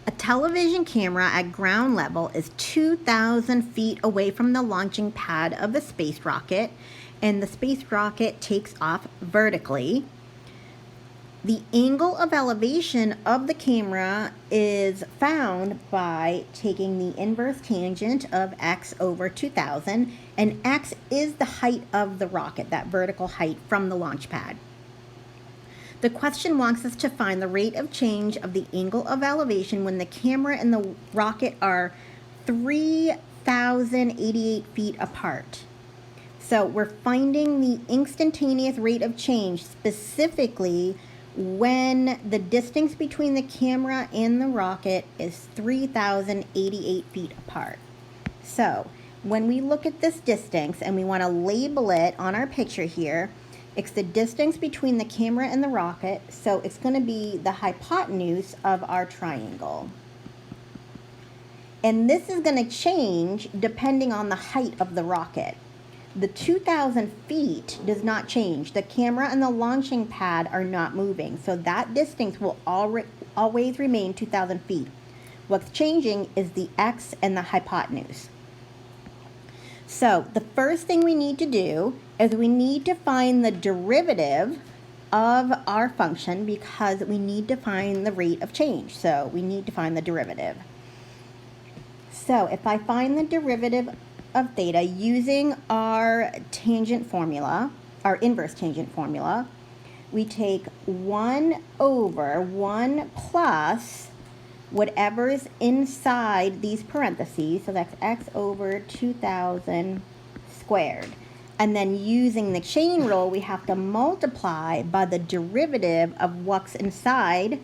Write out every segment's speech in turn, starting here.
A television camera at ground level is 2,000 feet away from the launching pad of the space rocket, and the space rocket takes off vertically. The angle of elevation of the camera is found by taking the inverse tangent of x over 2,000, and x is the height of the rocket, that vertical height from the launch pad. The question wants us to find the rate of change of the angle of elevation when the camera and the rocket are 3,088 feet apart. So we're finding the instantaneous rate of change specifically when the distance between the camera and the rocket is 3,088 feet apart. So when we look at this distance and we want to label it on our picture here, it's the distance between the camera and the rocket, so it's going to be the hypotenuse of our triangle. And this is going to change depending on the height of the rocket. The 2,000 feet does not change. The camera and the launching pad are not moving, so that distance will always remain 2,000 feet. What's changing is the x and the hypotenuse. So the first thing we need to do is we need to find the derivative of our function because we need to find the rate of change. So we need to find the derivative. So if I find the derivative of theta using our tangent formula, our inverse tangent formula, we take 1 over 1 plus whatever's inside these parentheses, so that's x over 2,000 squared. And then using the chain rule, we have to multiply by the derivative of what's inside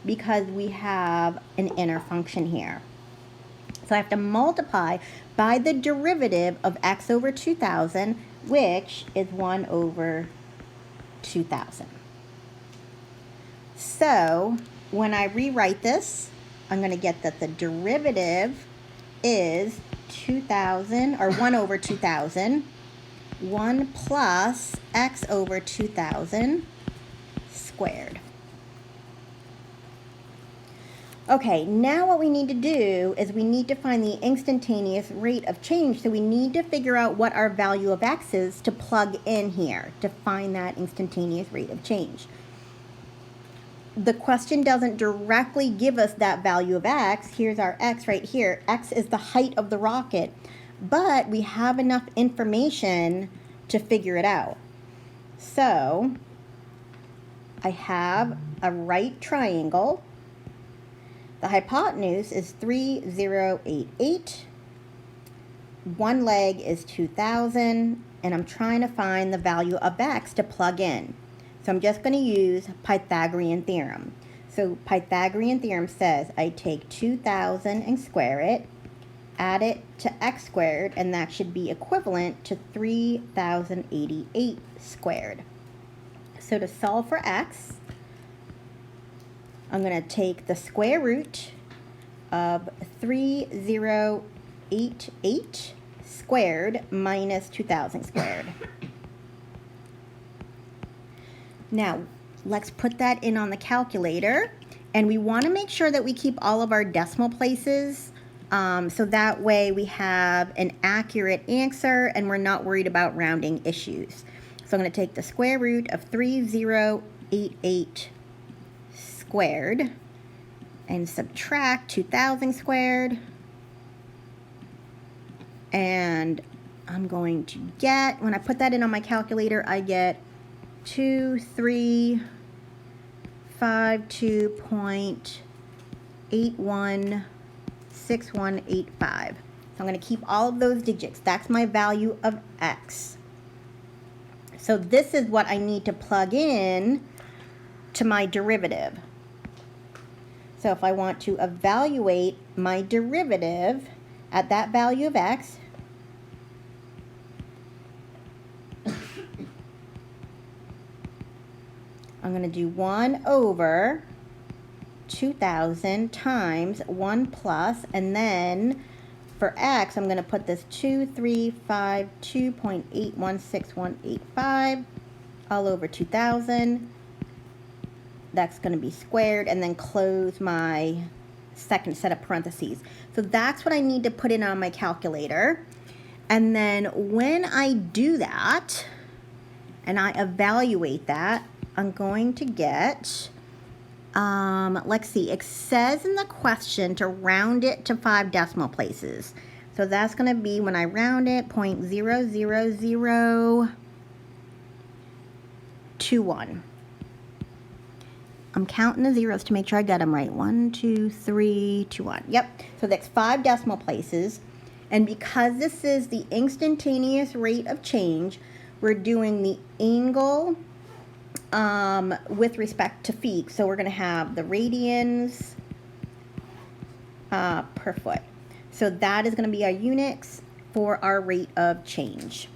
because we have an inner function here. So I have to multiply by the derivative of x over 2,000, which is 1 over 2,000. So when I rewrite this, I'm going to get that the derivative is 2,000, or 1 over 2,000, 1 plus x over 2,000 squared. Okay, now what we need to do is we need to find the instantaneous rate of change. So we need to figure out what our value of x is to plug in here to find that instantaneous rate of change. The question doesn't directly give us that value of x. Here's our x right here. X is the height of the rocket, but we have enough information to figure it out. So I have a right triangle. The hypotenuse is 3088. One leg is 2,000, and I'm trying to find the value of x to plug in. So I'm just going to use Pythagorean theorem. So Pythagorean theorem says I take 2,000 and square it, add it to x squared, and that should be equivalent to 3,088 squared. So to solve for x, I'm going to take the square root of 3088 squared minus 2,000 squared. Now, let's put that in on the calculator, and we want to make sure that we keep all of our decimal places so that way we have an accurate answer and we're not worried about rounding issues. So I'm going to take the square root of 3088 squared and subtract 2,000 squared, and I'm going to get, when I put that in on my calculator, I get 2352.816185. So I'm going to keep all of those digits. That's my value of x. So this is what I need to plug in to my derivative. So if I want to evaluate my derivative at that value of x, I'm going to do 1 over 2,000 times 1 plus, and then for x, I'm going to put this 2352.816185 all over 2,000. That's going to be squared, and then close my second set of parentheses. So that's what I need to put in on my calculator. And then when I do that, and I evaluate that, I'm going to get, let's see, it says in the question to round it to 5 decimal places. So that's going to be, when I round it, 0.00021. I'm counting the zeros to make sure I got them right. 1, 2, 3, 2, 1. Yep. So that's 5 decimal places. And because this is the instantaneous rate of change, we're doing the angle with respect to feet. So we're going to have the radians per foot. So that is going to be our units for our rate of change.